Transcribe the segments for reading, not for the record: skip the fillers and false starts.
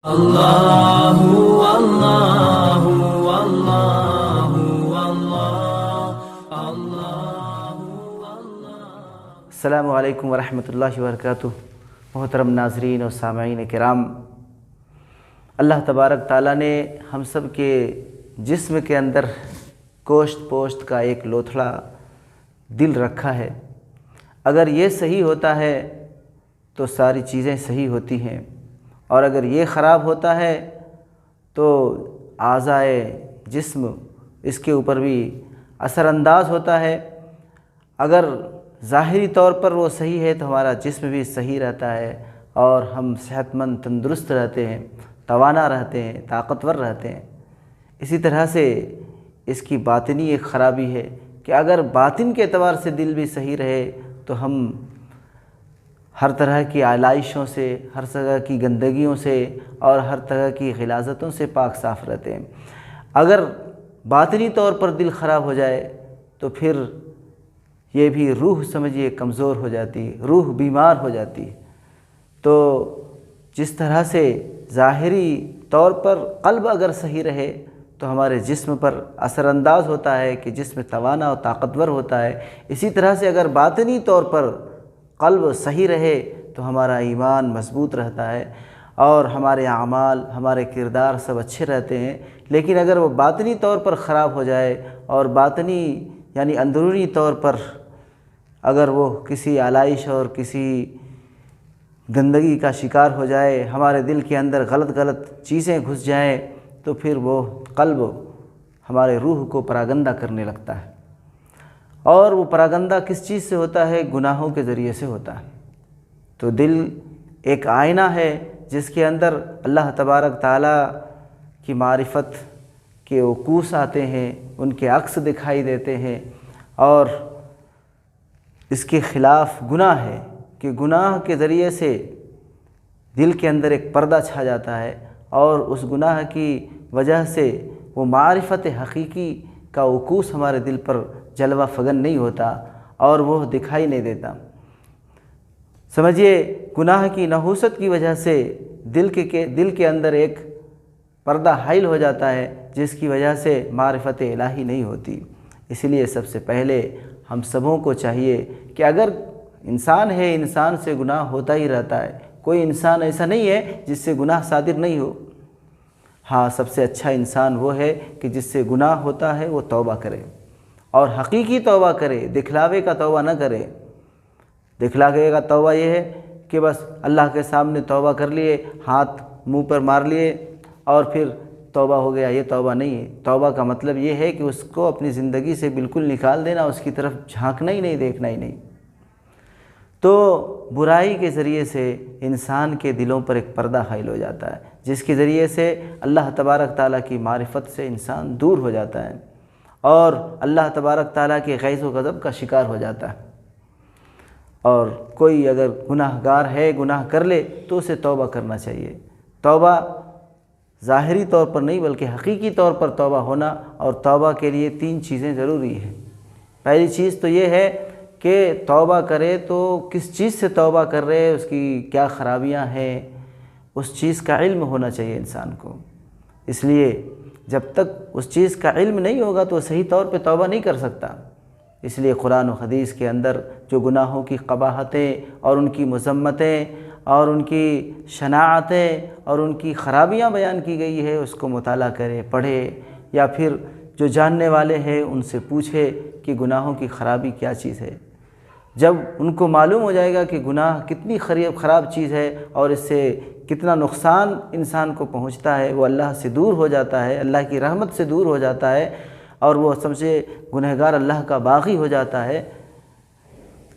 اللہ اللہ اللہ اللہ۔ السلام علیکم ورحمۃ اللہ وبرکاتہ۔ محترم ناظرین و سامعین کرام، اللہ تبارک تعالیٰ نے ہم سب کے جسم کے اندر گوشت پوشت کا ایک لوتھڑا دل رکھا ہے۔ اگر یہ صحیح ہوتا ہے تو ساری چیزیں صحیح ہوتی ہیں، اور اگر یہ خراب ہوتا ہے تو اعضائے جسم اس کے اوپر بھی اثر انداز ہوتا ہے۔ اگر ظاہری طور پر وہ صحیح ہے تو ہمارا جسم بھی صحیح رہتا ہے اور ہم صحت مند تندرست رہتے ہیں، توانا رہتے ہیں، طاقتور رہتے ہیں۔ اسی طرح سے اس کی باطنی ایک خرابی ہے کہ اگر باطن کے اعتبار سے دل بھی صحیح رہے تو ہم ہر طرح کی آلائشوں سے، ہر طرح کی گندگیوں سے اور ہر طرح کی غلاظتوں سے پاک صاف رہتے ہیں۔ اگر باطنی طور پر دل خراب ہو جائے تو پھر یہ بھی روح سمجھیے کمزور ہو جاتی ہے، روح بیمار ہو جاتی ہے۔ تو جس طرح سے ظاہری طور پر قلب اگر صحیح رہے تو ہمارے جسم پر اثر انداز ہوتا ہے کہ جسم توانا و طاقتور ہوتا ہے، اسی طرح سے اگر باطنی طور پر قلب صحیح رہے تو ہمارا ایمان مضبوط رہتا ہے اور ہمارے اعمال، ہمارے کردار سب اچھے رہتے ہیں۔ لیکن اگر وہ باطنی طور پر خراب ہو جائے اور باطنی یعنی اندرونی طور پر اگر وہ کسی آلائش اور کسی گندگی کا شکار ہو جائے، ہمارے دل کے اندر غلط چیزیں گھس جائیں تو پھر وہ قلب ہمارے روح کو پراگندہ کرنے لگتا ہے، اور وہ پراگندہ کس چیز سے ہوتا ہے؟ گناہوں کے ذریعے سے ہوتا ہے۔ تو دل ایک آئینہ ہے جس کے اندر اللہ تبارک تعالیٰ کی معرفت کے عکوس آتے ہیں، ان کے عکس دکھائی دیتے ہیں، اور اس کے خلاف گناہ ہے کہ گناہ کے ذریعے سے دل کے اندر ایک پردہ چھا جاتا ہے، اور اس گناہ کی وجہ سے وہ معرفت حقیقی کا عکوس ہمارے دل پر جلوہ فگن نہیں ہوتا اور وہ دکھائی نہیں دیتا۔ سمجھیے گناہ کی نحوست کی وجہ سے دل کے اندر ایک پردہ حائل ہو جاتا ہے جس کی وجہ سے معرفت الہی نہیں ہوتی۔ اس لیے سب سے پہلے ہم سبوں کو چاہیے کہ اگر انسان ہے، انسان سے گناہ ہوتا ہی رہتا ہے، کوئی انسان ایسا نہیں ہے جس سے گناہ صادر نہیں ہو۔ ہاں، سب سے اچھا انسان وہ ہے کہ جس سے گناہ ہوتا ہے وہ توبہ کرے، اور حقیقی توبہ کرے، دکھلاوے کا توبہ نہ کرے۔ دکھلاوے کا توبہ یہ ہے کہ بس اللہ کے سامنے توبہ کر لیے، ہاتھ منہ پر مار لیے اور پھر توبہ ہو گیا، یہ توبہ نہیں ہے۔ توبہ کا مطلب یہ ہے کہ اس کو اپنی زندگی سے بالکل نکال دینا، اس کی طرف جھانکنا ہی نہیں، دیکھنا ہی نہیں۔ تو برائی کے ذریعے سے انسان کے دلوں پر ایک پردہ حائل ہو جاتا ہے، جس کے ذریعے سے اللہ تبارک تعالیٰ کی معرفت سے انسان دور ہو جاتا ہے اور اللہ تبارک تعالیٰ کے غیظ و غضب کا شکار ہو جاتا ہے۔ اور کوئی اگر گناہ گار ہے، گناہ کر لے تو اسے توبہ کرنا چاہیے۔ توبہ ظاہری طور پر نہیں بلکہ حقیقی طور پر توبہ ہونا، اور توبہ کے لیے 3 چیزیں ضروری ہیں۔ پہلی چیز تو یہ ہے کہ توبہ کرے تو کس چیز سے توبہ کر رہے، اس کی کیا خرابیاں ہیں، اس چیز کا علم ہونا چاہیے انسان کو۔ اس لیے جب تک اس چیز کا علم نہیں ہوگا تو صحیح طور پہ توبہ نہیں کر سکتا۔ اس لیے قرآن و حدیث کے اندر جو گناہوں کی قباحتیں اور ان کی مذمتیں اور ان کی شناعتیں اور ان کی خرابیاں بیان کی گئی ہے، اس کو مطالعہ کرے، پڑھے، یا پھر جو جاننے والے ہیں ان سے پوچھے کہ گناہوں کی خرابی کیا چیز ہے۔ جب ان کو معلوم ہو جائے گا کہ گناہ کتنی خراب چیز ہے اور اس سے کتنا نقصان انسان کو پہنچتا ہے، وہ اللہ سے دور ہو جاتا ہے، اللہ کی رحمت سے دور ہو جاتا ہے، اور وہ سمجھے گنہگار اللہ کا باغی ہو جاتا ہے۔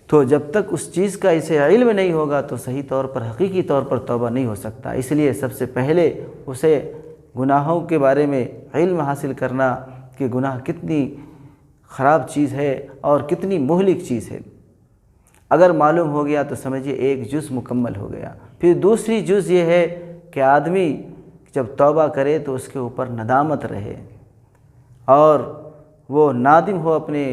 تو جب تک اس چیز کا اسے علم نہیں ہوگا تو صحیح طور پر، حقیقی طور پر توبہ نہیں ہو سکتا۔ اس لیے سب سے پہلے اسے گناہوں کے بارے میں علم حاصل کرنا کہ گناہ کتنی خراب چیز ہے اور کتنی مہلک چیز ہے۔ اگر معلوم ہو گیا تو سمجھیے ایک جز مکمل ہو گیا۔ پھر دوسری جز یہ ہے کہ آدمی جب توبہ کرے تو اس کے اوپر ندامت رہے اور وہ نادم ہو اپنے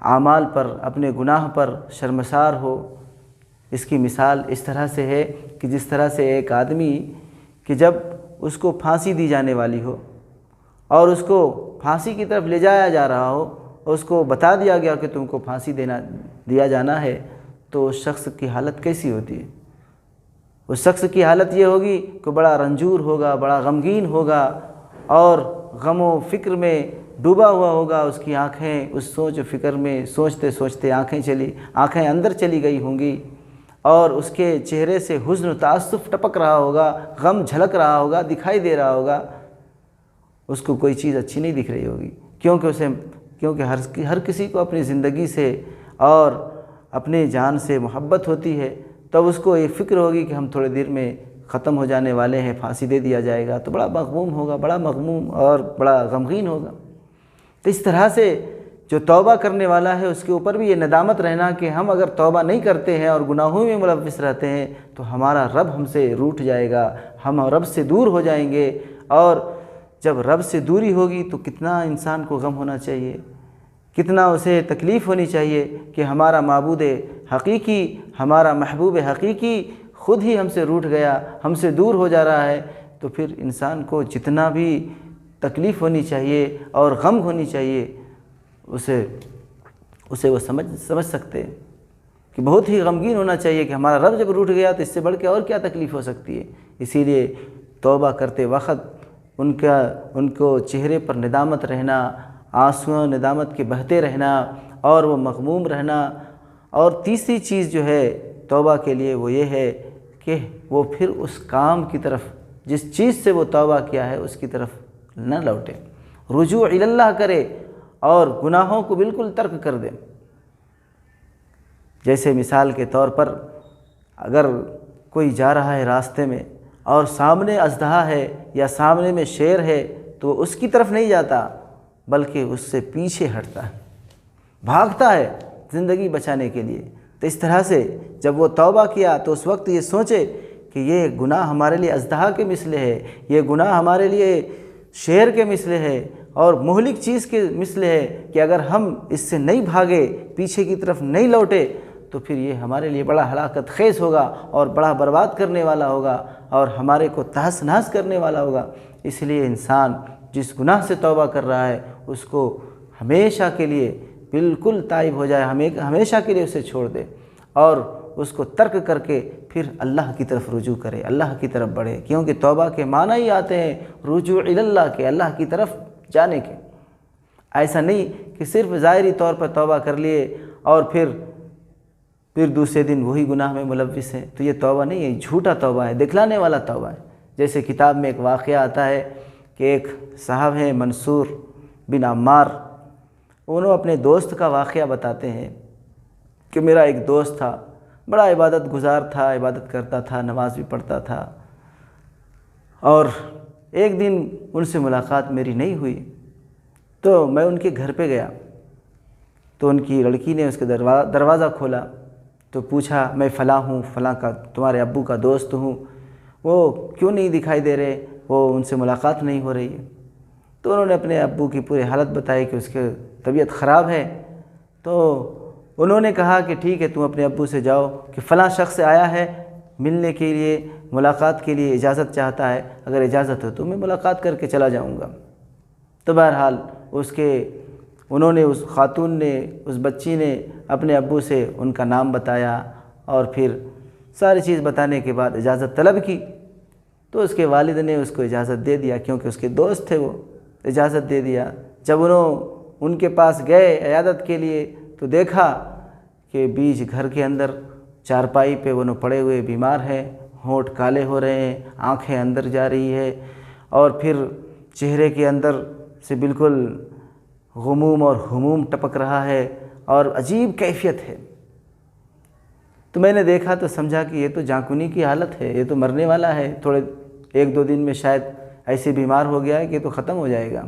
اعمال پر، اپنے گناہ پر شرمسار ہو۔ اس کی مثال اس طرح سے ہے کہ جس طرح سے ایک آدمی کہ جب اس کو پھانسی دی جانے والی ہو اور اس کو پھانسی کی طرف لے جایا جا رہا ہو اور اس کو بتا دیا گیا کہ تم کو پھانسی دیا جانا ہے، تو اس شخص کی حالت کیسی ہوتی ہے؟ اس شخص کی حالت یہ ہوگی کہ بڑا رنجور ہوگا، بڑا غمگین ہوگا اور غم و فکر میں ڈوبا ہوا ہوگا۔ اس کی آنکھیں اس سوچ و فکر میں سوچتے سوچتے آنکھیں اندر چلی گئی ہوں گی، اور اس کے چہرے سے حزن و تأسف ٹپک رہا ہوگا، غم جھلک رہا ہوگا، دکھائی دے رہا ہوگا۔ اس کو کوئی چیز اچھی نہیں دکھ رہی ہوگی، کیونکہ ہر کسی کو اپنی زندگی سے اور اپنے جان سے محبت ہوتی ہے۔ تب اس کو یہ فکر ہوگی کہ ہم تھوڑے دیر میں ختم ہو جانے والے ہیں، پھانسی دے دیا جائے گا، تو بڑا مغموم ہوگا، بڑا مغموم اور بڑا غمگین ہوگا۔ تو اس طرح سے جو توبہ کرنے والا ہے اس کے اوپر بھی یہ ندامت رہنا کہ ہم اگر توبہ نہیں کرتے ہیں اور گناہوں میں ملوث رہتے ہیں تو ہمارا رب ہم سے روٹھ جائے گا، ہم رب سے دور ہو جائیں گے، اور جب رب سے دوری ہوگی تو کتنا انسان کو غم ہونا چاہیے، کتنا اسے تکلیف ہونی چاہیے کہ ہمارا معبود حقیقی، ہمارا محبوب حقیقی خود ہی ہم سے روٹھ گیا، ہم سے دور ہو جا رہا ہے۔ تو پھر انسان کو جتنا بھی تکلیف ہونی چاہیے اور غم ہونی چاہیے اسے وہ سمجھ سکتے ہیں کہ بہت ہی غمگین ہونا چاہیے کہ ہمارا رب جب روٹھ گیا تو اس سے بڑھ کے اور کیا تکلیف ہو سکتی ہے۔ اسی لیے توبہ کرتے وقت ان کو چہرے پر ندامت رہنا، آنسو ندامت کے بہتے رہنا اور وہ مغموم رہنا۔ اور تیسری چیز جو ہے توبہ کے لیے وہ یہ ہے کہ وہ پھر اس کام کی طرف، جس چیز سے وہ توبہ کیا ہے اس کی طرف نہ لوٹے، رجوع اللہ کرے اور گناہوں کو بالکل ترک کر دے۔ جیسے مثال کے طور پر اگر کوئی جا رہا ہے راستے میں اور سامنے اژدہا ہے یا سامنے میں شیر ہے تو وہ اس کی طرف نہیں جاتا بلکہ اس سے پیچھے ہٹتا ہے، بھاگتا ہے زندگی بچانے کے لیے۔ تو اس طرح سے جب وہ توبہ کیا تو اس وقت یہ سوچے کہ یہ گناہ ہمارے لیے اژدہا کے مثل ہے، یہ گناہ ہمارے لیے شیر کے مثل ہے اور مہلک چیز کے مثل ہے کہ اگر ہم اس سے نہیں بھاگے، پیچھے کی طرف نہیں لوٹے تو پھر یہ ہمارے لیے بڑا ہلاکت خیز ہوگا اور بڑا برباد کرنے والا ہوگا اور ہمارے کو تہس نہس کرنے والا ہوگا۔ اس لیے انسان جس گناہ سے توبہ کر رہا ہے اس کو ہمیشہ کے لیے بالکل تائب ہو جائے، ہمیشہ کے لیے اسے چھوڑ دے اور اس کو ترک کر کے پھر اللہ کی طرف رجوع کرے، اللہ کی طرف بڑھے، کیونکہ توبہ کے معنی ہی آتے ہیں رجوع اللہ کے، اللہ کی طرف جانے کے۔ ایسا نہیں کہ صرف ظاہری طور پر توبہ کر لیے اور پھر دوسرے دن وہی گناہ میں ملوث ہیں، تو یہ توبہ نہیں ہے، جھوٹا توبہ ہے، دکھلانے والا توبہ ہے۔ جیسے کتاب میں ایک واقعہ آتا ہے کہ ایک صاحب ہیں منصور بن عمار، انہوں اپنے دوست کا واقعہ بتاتے ہیں کہ میرا ایک دوست تھا، بڑا عبادت گزار تھا، عبادت کرتا تھا، نماز بھی پڑھتا تھا، اور ایک دن ان سے ملاقات میری نہیں ہوئی تو میں ان کے گھر پہ گیا تو ان کی لڑکی نے اس کے دروازہ کھولا تو پوچھا میں فلاں ہوں، فلاں کا تمہارے ابو کا دوست ہوں، وہ کیوں نہیں دکھائی دے رہے، وہ ان سے ملاقات نہیں ہو رہی ہے۔ تو انہوں نے اپنے ابو کی پوری حالت بتائی کہ اس کی طبیعت خراب ہے۔ تو انہوں نے کہا کہ ٹھیک ہے تم اپنے ابو سے جاؤ کہ فلاں شخص آیا ہے ملنے کے لیے، ملاقات کے لیے اجازت چاہتا ہے، اگر اجازت ہو تو میں ملاقات کر کے چلا جاؤں گا۔ تو بہرحال انہوں نے اس خاتون نے، اس بچی نے اپنے ابو سے ان کا نام بتایا اور پھر ساری چیز بتانے کے بعد اجازت طلب کی، تو اس کے والد نے اس کو اجازت دے دیا کیونکہ اس کے دوست تھے، وہ اجازت دے دیا۔ جب ان کے پاس گئے عیادت کے لیے تو دیکھا کہ بیچ گھر کے اندر چارپائی پہ وہ پڑے ہوئے بیمار ہیں، ہونٹ کالے ہو رہے ہیں، آنکھیں اندر جا رہی ہے اور پھر چہرے کے اندر سے بالکل غموم اور ہموم ٹپک رہا ہے اور عجیب کیفیت ہے۔ تو میں نے دیکھا تو سمجھا کہ یہ تو جانکنی کی حالت ہے، یہ تو مرنے والا ہے، تھوڑے 1-2 دن میں شاید ایسے بیمار ہو گیا ہے کہ تو ختم ہو جائے گا۔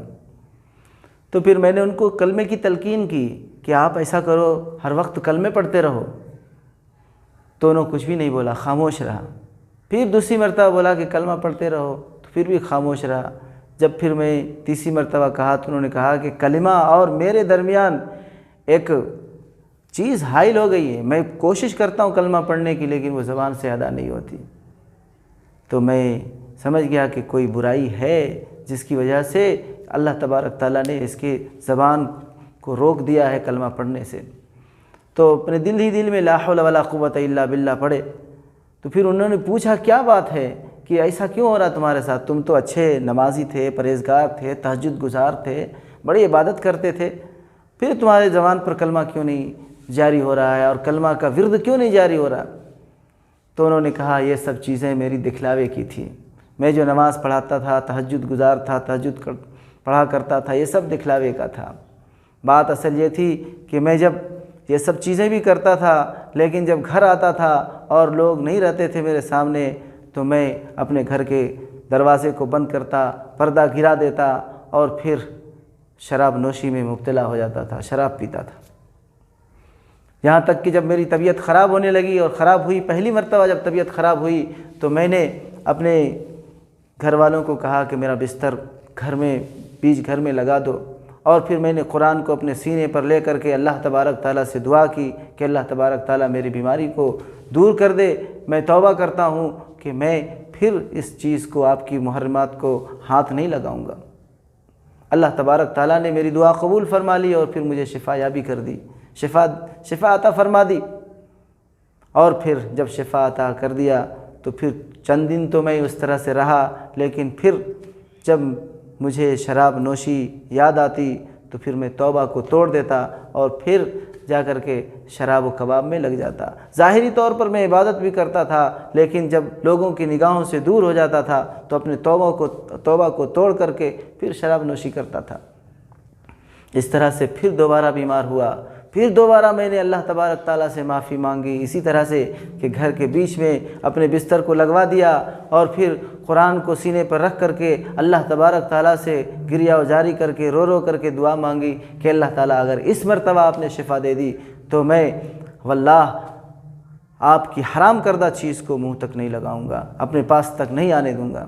تو پھر میں نے ان کو کلمے کی تلقین کی کہ آپ ایسا کرو ہر وقت کلمے پڑھتے رہو، تو انہوں کچھ بھی نہیں بولا، خاموش رہا۔ پھر دوسری مرتبہ بولا کہ کلمہ پڑھتے رہو تو پھر بھی خاموش رہا۔ جب پھر میں تیسری مرتبہ کہا تو انہوں نے کہا کہ کلمہ اور میرے درمیان ایک چیز حائل ہو گئی ہے، میں کوشش کرتا ہوں کلمہ پڑھنے کی لیکن وہ زبان سے ادا نہیں ہوتی۔ تو میں سمجھ گیا کہ کوئی برائی ہے جس کی وجہ سے اللہ تبارک تعالیٰ نے اس کی زبان کو روک دیا ہے کلمہ پڑھنے سے۔ تو اپنے دل میں لا حول ولا قوت الا باللہ پڑھے۔ تو پھر انہوں نے پوچھا کیا بات ہے کہ ایسا کیوں ہو رہا تمہارے ساتھ؟ تم تو اچھے نمازی تھے، پرہیزگار تھے، تہجد گزار تھے، بڑی عبادت کرتے تھے، پھر تمہارے زبان پر کلمہ کیوں نہیں جاری ہو رہا ہے اور کلمہ کا ورد کیوں نہیں جاری ہو رہا؟ تو انہوں نے کہا یہ سب چیزیں میری دکھلاوے کی تھی، میں جو نماز پڑھاتا تھا، تہجد گزار تھا، تہجد پڑھا کرتا تھا، یہ سب دکھلاوے کا تھا۔ بات اصل یہ تھی کہ میں جب یہ سب چیزیں بھی کرتا تھا لیکن جب گھر آتا تھا اور لوگ نہیں رہتے تھے میرے سامنے تو میں اپنے گھر کے دروازے کو بند کرتا، پردہ گرا دیتا اور پھر شراب نوشی میں مبتلا ہو جاتا تھا، شراب پیتا تھا۔ یہاں تک کہ جب میری طبیعت خراب ہونے لگی اور خراب ہوئی، پہلی مرتبہ جب طبیعت خراب ہوئی تو میں نے اپنے گھر والوں کو کہا کہ میرا بستر بیچ گھر میں لگا دو، اور پھر میں نے قرآن کو اپنے سینے پر لے کر کے اللہ تبارک تعالیٰ سے دعا کی کہ اللہ تبارک تعالیٰ میری بیماری کو دور کر دے۔ میں توبہ کرتا ہوں کہ میں پھر اس چیز کو، آپ کی محرمات کو ہاتھ نہیں لگاؤں گا۔ اللہ تبارک تعالیٰ نے میری دعا قبول فرما لی اور پھر مجھے شفا یابی کر دی، شفا عطا فرما دی۔ اور پھر جب شفا عطا کر دیا تو پھر چند دن تو میں اس طرح سے رہا، لیکن پھر جب مجھے شراب نوشی یاد آتی تو پھر میں توبہ کو توڑ دیتا اور پھر جا کر کے شراب و کباب میں لگ جاتا۔ ظاہری طور پر میں عبادت بھی کرتا تھا لیکن جب لوگوں کی نگاہوں سے دور ہو جاتا تھا تو اپنے توبہ کو توڑ کر کے پھر شراب نوشی کرتا تھا۔ اس طرح سے پھر دوبارہ بیمار ہوا، پھر دوبارہ میں نے اللہ تبارک تعالیٰ سے معافی مانگی، اسی طرح سے کہ گھر کے بیچ میں اپنے بستر کو لگوا دیا اور پھر قرآن کو سینے پر رکھ کر کے اللہ تبارک تعالیٰ سے گریہ جاری کر کے رو کر کے دعا مانگی کہ اللہ تعالیٰ اگر اس مرتبہ آپ نے شفا دے دی تو میں واللہ آپ کی حرام کردہ چیز کو منہ تک نہیں لگاؤں گا، اپنے پاس تک نہیں آنے دوں گا۔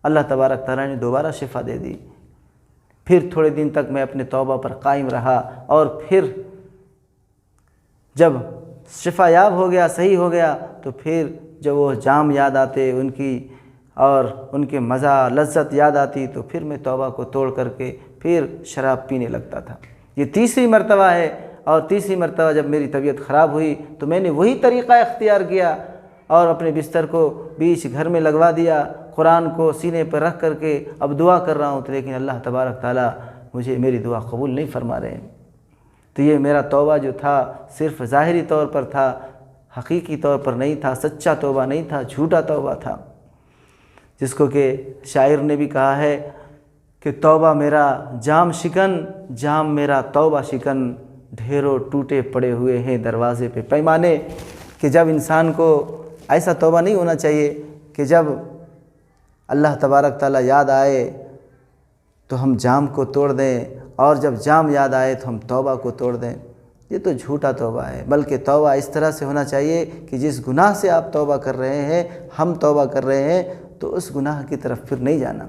اللہ تبارک تعالیٰ نے دوبارہ شفا دے دی۔ پھر تھوڑے دن تک میں اپنے توبہ پر قائم رہا اور پھر جب شفا یاب ہو گیا، صحیح ہو گیا، تو پھر جب وہ جام یاد آتے ان کی اور ان کے مزہ لذت یاد آتی تو پھر میں توبہ کو توڑ کر کے پھر شراب پینے لگتا تھا۔ یہ تیسری مرتبہ ہے، اور تیسری مرتبہ جب میری طبیعت خراب ہوئی تو میں نے وہی طریقہ اختیار کیا اور اپنے بستر کو بیچ گھر میں لگوا دیا، قرآن کو سینے پر رکھ کر کے اب دعا کر رہا ہوں، تو لیکن اللہ تبارک تعالیٰ میری دعا قبول نہیں فرما رہے ہیں۔ تو یہ میرا توبہ جو تھا صرف ظاہری طور پر تھا، حقیقی طور پر نہیں تھا، سچا توبہ نہیں تھا، جھوٹا توبہ تھا، جس کو کہ شاعر نے بھی کہا ہے کہ توبہ میرا جام شکن، جام میرا توبہ شکن، ڈھیروں ٹوٹے پڑے ہوئے ہیں دروازے پہ پیمانے۔ کہ جب انسان کو ایسا توبہ نہیں ہونا چاہیے کہ جب اللہ تبارک تعالیٰ یاد آئے تو ہم جام کو توڑ دیں اور جب جام یاد آئے تو ہم توبہ کو توڑ دیں، یہ تو جھوٹا توبہ ہے۔ بلکہ توبہ اس طرح سے ہونا چاہیے کہ جس گناہ سے آپ توبہ کر رہے ہیں، ہم توبہ کر رہے ہیں، تو اس گناہ کی طرف پھر نہیں جانا،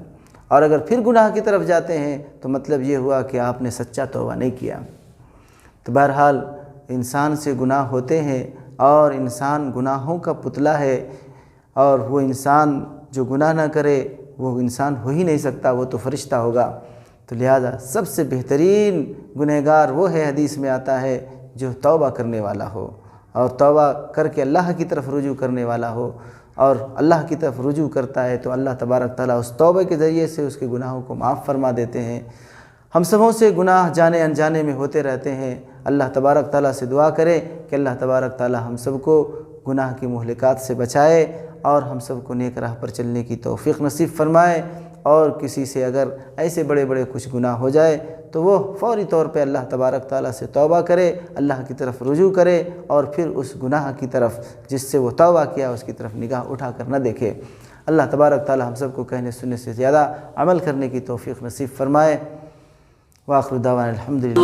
اور اگر پھر گناہ کی طرف جاتے ہیں تو مطلب یہ ہوا کہ آپ نے سچا توبہ نہیں کیا۔ تو بہرحال انسان سے گناہ ہوتے ہیں اور انسان گناہوں کا پتلا ہے، اور وہ انسان جو گناہ نہ کرے وہ انسان ہو ہی نہیں سکتا، وہ تو فرشتہ ہوگا۔ تو لہذا سب سے بہترین گنہگار وہ ہے، حدیث میں آتا ہے، جو توبہ کرنے والا ہو اور توبہ کر کے اللہ کی طرف رجوع کرنے والا ہو، اور اللہ کی طرف رجوع کرتا ہے تو اللہ تبارک تعالیٰ اس توبہ کے ذریعے سے اس کے گناہوں کو معاف فرما دیتے ہیں۔ ہم سبوں سے گناہ جانے انجانے میں ہوتے رہتے ہیں، اللہ تبارک تعالیٰ سے دعا کریں کہ اللہ تبارک تعالیٰ ہم سب کو گناہ کی مہلکات سے بچائے اور ہم سب کو نیک راہ پر چلنے کی توفیق نصیب فرمائے، اور کسی سے اگر ایسے بڑے بڑے کچھ گناہ ہو جائے تو وہ فوری طور پہ اللہ تبارک تعالیٰ سے توبہ کرے، اللہ کی طرف رجوع کرے، اور پھر اس گناہ کی طرف جس سے وہ توبہ کیا اس کی طرف نگاہ اٹھا کر نہ دیکھے۔ اللہ تبارک تعالیٰ ہم سب کو کہنے سننے سے زیادہ عمل کرنے کی توفیق نصیب فرمائے۔ وآخر دعوانا الحمدللہ۔